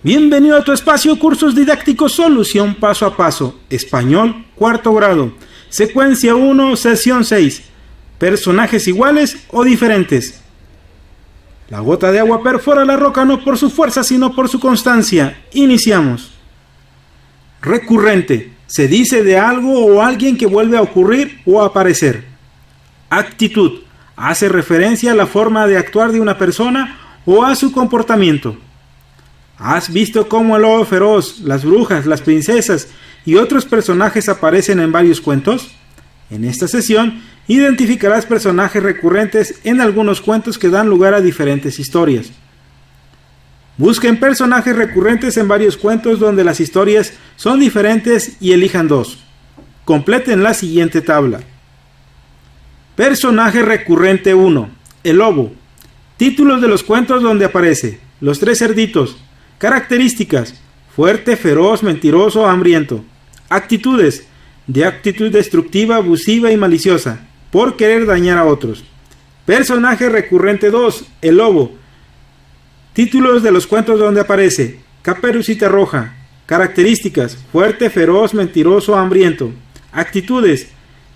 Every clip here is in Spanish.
Bienvenido a tu espacio Cursos Didácticos Solución Paso a Paso. Español, cuarto grado. Secuencia 1, sesión 6. Personajes iguales o diferentes. La gota de agua perfora la roca no por su fuerza, sino por su constancia. Iniciamos. Recurrente. Se dice de algo o alguien que vuelve a ocurrir o a aparecer. Actitud. Hace referencia a la forma de actuar de una persona o a su comportamiento. ¿Has visto cómo el lobo feroz, las brujas, las princesas y otros personajes aparecen en varios cuentos? En esta sesión identificarás personajes recurrentes en algunos cuentos que dan lugar a diferentes historias. Busquen personajes recurrentes en varios cuentos donde las historias son diferentes y elijan dos. Completen la siguiente tabla. Personaje recurrente 1. El lobo. Títulos de los cuentos donde aparece. Los tres cerditos. Características: fuerte, feroz, mentiroso, hambriento. Actitudes: de actitud destructiva, abusiva y maliciosa, por querer dañar a otros. Personaje recurrente 2. El lobo. Títulos de los cuentos donde aparece. Caperucita Roja. Características: fuerte, feroz, mentiroso, hambriento. Actitudes: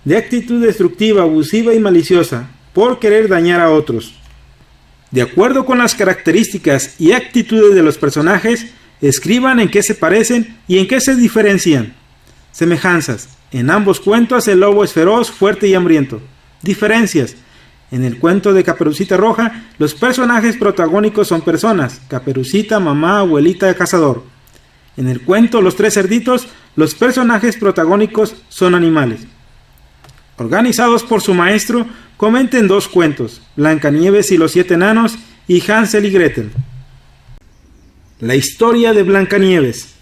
de actitud destructiva, abusiva y maliciosa, por querer dañar a otros. De acuerdo con las características y actitudes de los personajes, escriban en qué se parecen y en qué se diferencian. Semejanzas: en ambos cuentos el lobo es feroz, fuerte y hambriento. Diferencias: en el cuento de Caperucita Roja, los personajes protagónicos son personas: Caperucita, mamá, abuelita, cazador. En el cuento Los tres cerditos, los personajes protagónicos son animales. Organizados por su maestro, comenten dos cuentos: Blancanieves y los 7 enanos y Hansel y Gretel. La historia de Blancanieves.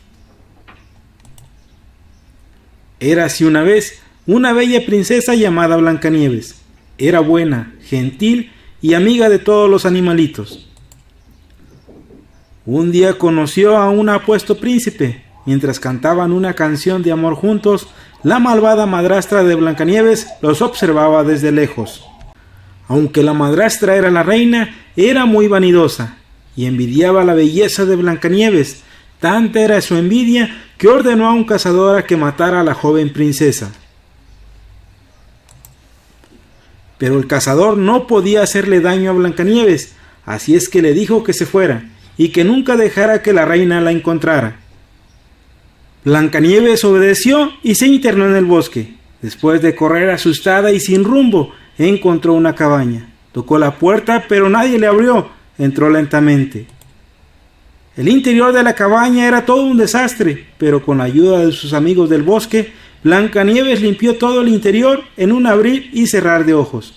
Érase una vez una bella princesa llamada Blancanieves. Era buena, gentil y amiga de todos los animalitos. Un día conoció a un apuesto príncipe. Mientras cantaban una canción de amor juntos, la malvada madrastra de Blancanieves los observaba desde lejos. Aunque la madrastra era la reina, era muy vanidosa y envidiaba la belleza de Blancanieves. Tanta era su envidia que ordenó a un cazador a que matara a la joven princesa. Pero el cazador no podía hacerle daño a Blancanieves, así es que le dijo que se fuera y que nunca dejara que la reina la encontrara. Blancanieves obedeció y se internó en el bosque. Después de correr asustada y sin rumbo, encontró una cabaña. Tocó la puerta, pero nadie le abrió. Entró lentamente. El interior de la cabaña era todo un desastre, pero con la ayuda de sus amigos del bosque, Blancanieves limpió todo el interior en un abrir y cerrar de ojos.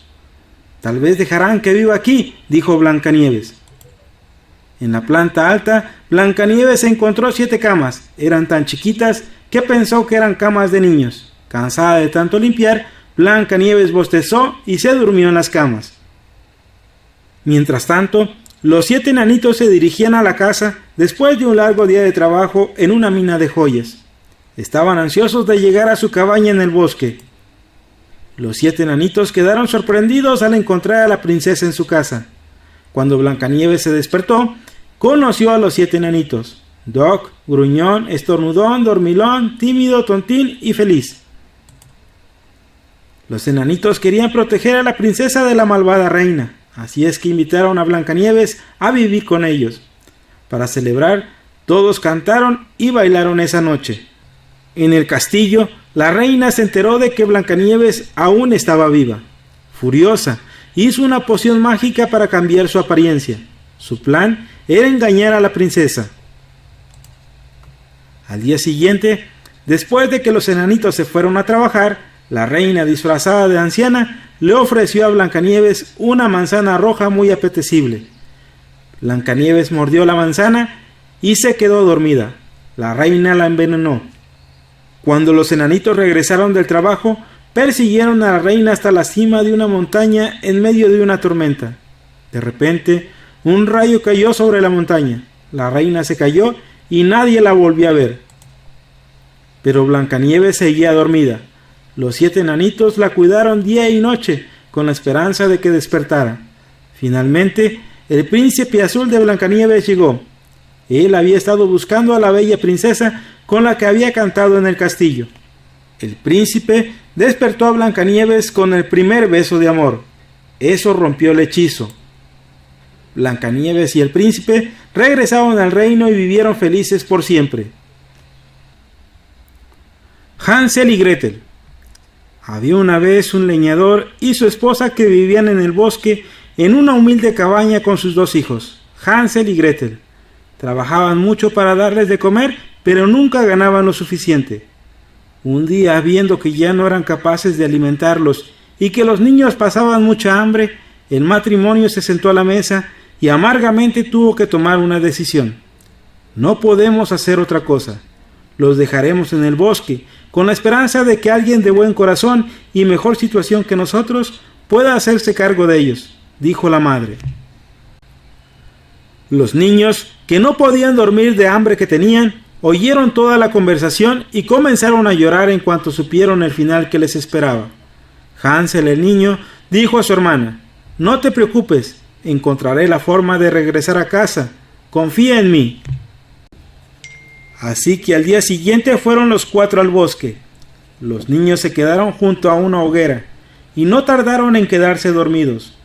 «Tal vez dejarán que viva aquí», dijo Blancanieves. En la planta alta, Blancanieves encontró 7 camas. Eran tan chiquitas que pensó que eran camas de niños. Cansada de tanto limpiar, Blancanieves bostezó y se durmió en las camas. Mientras tanto, los 7 enanitos se dirigían a la casa después de un largo día de trabajo en una mina de joyas. Estaban ansiosos de llegar a su cabaña en el bosque. Los 7 enanitos quedaron sorprendidos al encontrar a la princesa en su casa. Cuando Blancanieves se despertó, conoció a los 7 enanitos: Doc, gruñón, estornudón, dormilón, tímido, tontín y feliz. Los enanitos querían proteger a la princesa de la malvada reina, así es que invitaron a Blancanieves a vivir con ellos. Para celebrar, todos cantaron y bailaron esa noche. En el castillo, la reina se enteró de que Blancanieves aún estaba viva. Furiosa, hizo una poción mágica para cambiar su apariencia. Su plan era engañar a la princesa. Al día siguiente, después de que los enanitos se fueron a trabajar, la reina, disfrazada de anciana, le ofreció a Blancanieves una manzana roja muy apetecible. Blancanieves mordió la manzana y se quedó dormida. La reina la envenenó. Cuando los enanitos regresaron del trabajo, persiguieron a la reina hasta la cima de una montaña en medio de una tormenta. De repente, un rayo cayó sobre la montaña. La reina se cayó y nadie la volvió a ver. Pero Blancanieves seguía dormida. Los 7 enanitos la cuidaron día y noche, con la esperanza de que despertara. Finalmente, el príncipe azul de Blancanieves llegó. Él había estado buscando a la bella princesa con la que había cantado en el castillo. El príncipe despertó a Blancanieves con el primer beso de amor. Eso rompió el hechizo. Blancanieves y el príncipe regresaron al reino y vivieron felices por siempre. Hansel y Gretel. Había una vez un leñador y su esposa que vivían en el bosque en una humilde cabaña con sus 2 hijos, Hansel y Gretel. Trabajaban mucho para darles de comer, pero nunca ganaban lo suficiente. Un día, viendo que ya no eran capaces de alimentarlos y que los niños pasaban mucha hambre, el matrimonio se sentó a la mesa y amargamente tuvo que tomar una decisión. No podemos hacer otra cosa. Los dejaremos en el bosque, con la esperanza de que alguien de buen corazón y mejor situación que nosotros pueda hacerse cargo de ellos, dijo la madre. Los niños, que no podían dormir de hambre que tenían, oyeron toda la conversación y comenzaron a llorar en cuanto supieron el final que les esperaba. Hansel, el niño, dijo a su hermana: «No te preocupes, encontraré la forma de regresar a casa. Confía en mí». Así que al día siguiente fueron los 4 al bosque. Los niños se quedaron junto a una hoguera y no tardaron en quedarse dormidos.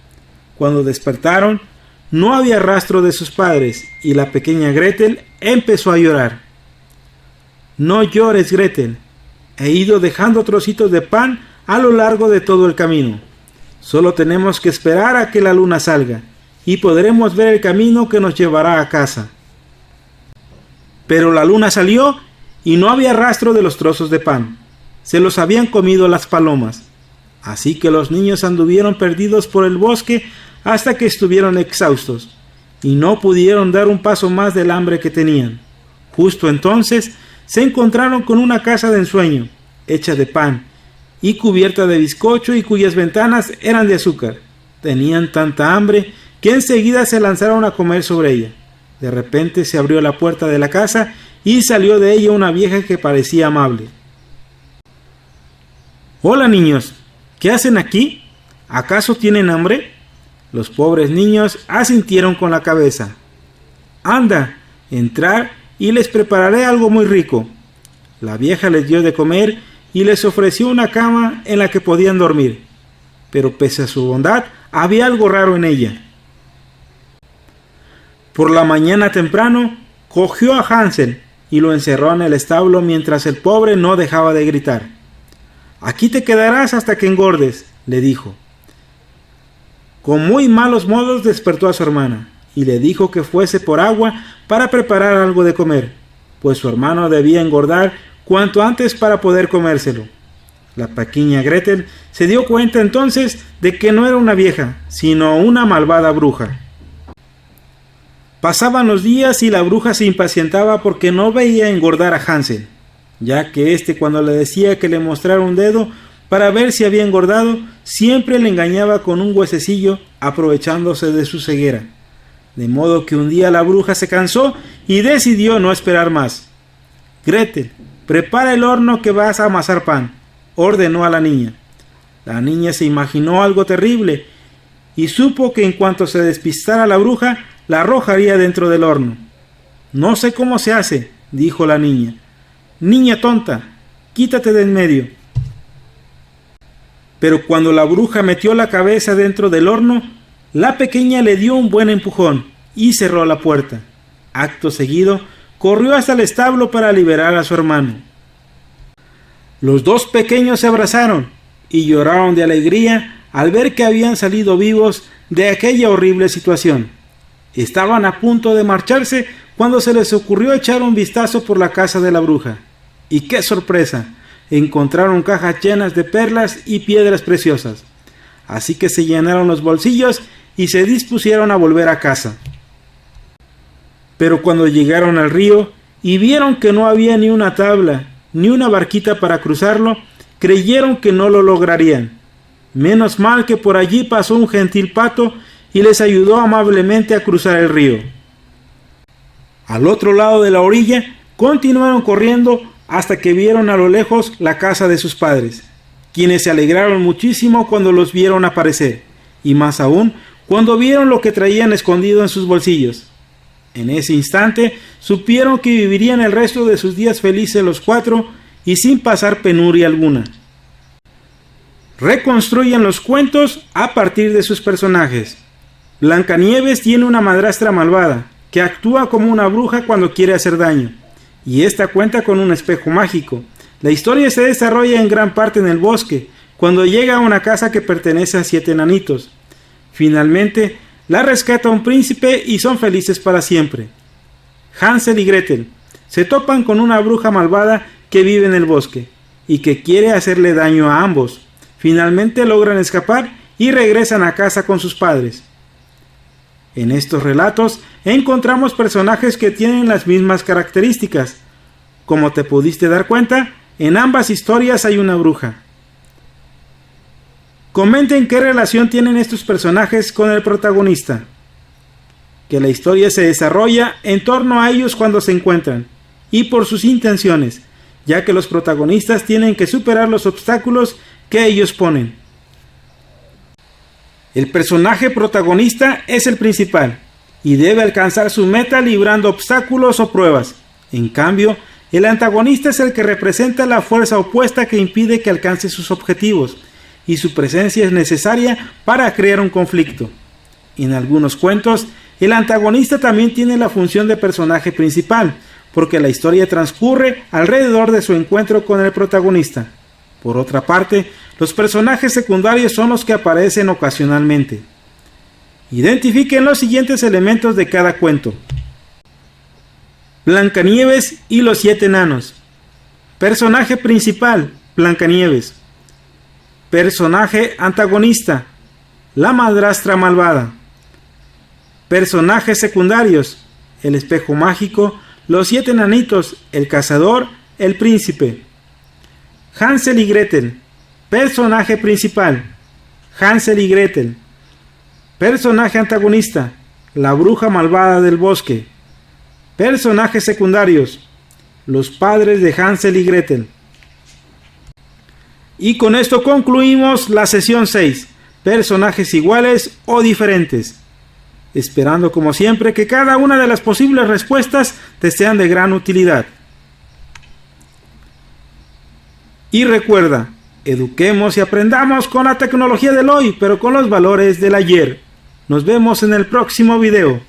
Cuando despertaron, no había rastro de sus padres y la pequeña Gretel empezó a llorar. «No llores, Gretel. He ido dejando trocitos de pan a lo largo de todo el camino. Solo tenemos que esperar a que la luna salga y podremos ver el camino que nos llevará a casa». Pero la luna salió y no había rastro de los trozos de pan. Se los habían comido las palomas. Así que los niños anduvieron perdidos por el bosque hasta que estuvieron exhaustos y no pudieron dar un paso más del hambre que tenían. Justo entonces se encontraron con una casa de ensueño, hecha de pan y cubierta de bizcocho y cuyas ventanas eran de azúcar. Tenían tanta hambre que enseguida se lanzaron a comer sobre ella. De repente se abrió la puerta de la casa y salió de ella una vieja que parecía amable. «Hola, niños, ¿qué hacen aquí? ¿Acaso tienen hambre?». Los pobres niños asintieron con la cabeza. «Anda, entrar y les prepararé algo muy rico». La vieja les dio de comer y les ofreció una cama en la que podían dormir. Pero pese a su bondad, había algo raro en ella. Por la mañana temprano, cogió a Hansel y lo encerró en el establo mientras el pobre no dejaba de gritar. «Aquí te quedarás hasta que engordes», le dijo. Con muy malos modos despertó a su hermana y le dijo que fuese por agua para preparar algo de comer, pues su hermano debía engordar cuanto antes para poder comérselo. La pequeña Gretel se dio cuenta entonces de que no era una vieja, sino una malvada bruja. Pasaban los días y la bruja se impacientaba porque no veía engordar a Hansel, ya que cuando le decía que le mostrara un dedo para ver si había engordado, siempre le engañaba con un huesecillo, aprovechándose de su ceguera. De modo que un día la bruja se cansó y decidió no esperar más. «Gretel, prepara el horno que vas a amasar pan», ordenó a la niña. La niña se imaginó algo terrible y supo que en cuanto se despistara la bruja, la arrojaría dentro del horno. «No sé cómo se hace», dijo la niña. «Niña tonta, quítate de en medio». Pero cuando la bruja metió la cabeza dentro del horno, la pequeña le dio un buen empujón y cerró la puerta. Acto seguido, corrió hasta el establo para liberar a su hermano. Los 2 pequeños se abrazaron y lloraron de alegría al ver que habían salido vivos de aquella horrible situación. Estaban a punto de marcharse cuando se les ocurrió echar un vistazo por la casa de la bruja. ¡Y qué sorpresa! Encontraron cajas llenas de perlas y piedras preciosas. Así que se llenaron los bolsillos y se dispusieron a volver a casa. Pero cuando llegaron al río y vieron que no había ni una tabla, ni una barquita para cruzarlo, creyeron que no lo lograrían. Menos mal que por allí pasó un gentil pato y les ayudó amablemente a cruzar el río. Al otro lado de la orilla, continuaron corriendo hasta que vieron a lo lejos la casa de sus padres, quienes se alegraron muchísimo cuando los vieron aparecer, y más aún cuando vieron lo que traían escondido en sus bolsillos. En ese instante supieron que vivirían el resto de sus días felices los cuatro y sin pasar penuria alguna. Reconstruyen los cuentos a partir de sus personajes. Blancanieves tiene una madrastra malvada, que actúa como una bruja cuando quiere hacer daño, y esta cuenta con un espejo mágico. La historia se desarrolla en gran parte en el bosque, cuando llega a una casa que pertenece a 7 enanitos. Finalmente, la rescata un príncipe y son felices para siempre. Hansel y Gretel se topan con una bruja malvada que vive en el bosque, y que quiere hacerle daño a ambos. Finalmente logran escapar y regresan a casa con sus padres. En estos relatos encontramos personajes que tienen las mismas características. Como te pudiste dar cuenta, en ambas historias hay una bruja. Comenten qué relación tienen estos personajes con el protagonista. Que la historia se desarrolla en torno a ellos cuando se encuentran, y por sus intenciones, ya que los protagonistas tienen que superar los obstáculos que ellos ponen. El personaje protagonista es el principal y debe alcanzar su meta librando obstáculos o pruebas. En cambio, el antagonista es el que representa la fuerza opuesta que impide que alcance sus objetivos, y su presencia es necesaria para crear un conflicto. En algunos cuentos, el antagonista también tiene la función de personaje principal, porque la historia transcurre alrededor de su encuentro con el protagonista. Por otra parte, los personajes secundarios son los que aparecen ocasionalmente. Identifiquen los siguientes elementos de cada cuento. Blancanieves y los 7 enanos. Personaje principal, Blancanieves. Personaje antagonista, la madrastra malvada. Personajes secundarios, el espejo mágico, los 7 enanitos, el cazador, el príncipe. Hansel y Gretel. Personaje principal, Hansel y Gretel. Personaje antagonista, la bruja malvada del bosque. Personajes secundarios, los padres de Hansel y Gretel. Y con esto concluimos la sesión 6, personajes iguales o diferentes. Esperando como siempre que cada una de las posibles respuestas te sean de gran utilidad. Y recuerda, eduquemos y aprendamos con la tecnología del hoy, pero con los valores del ayer. Nos vemos en el próximo video.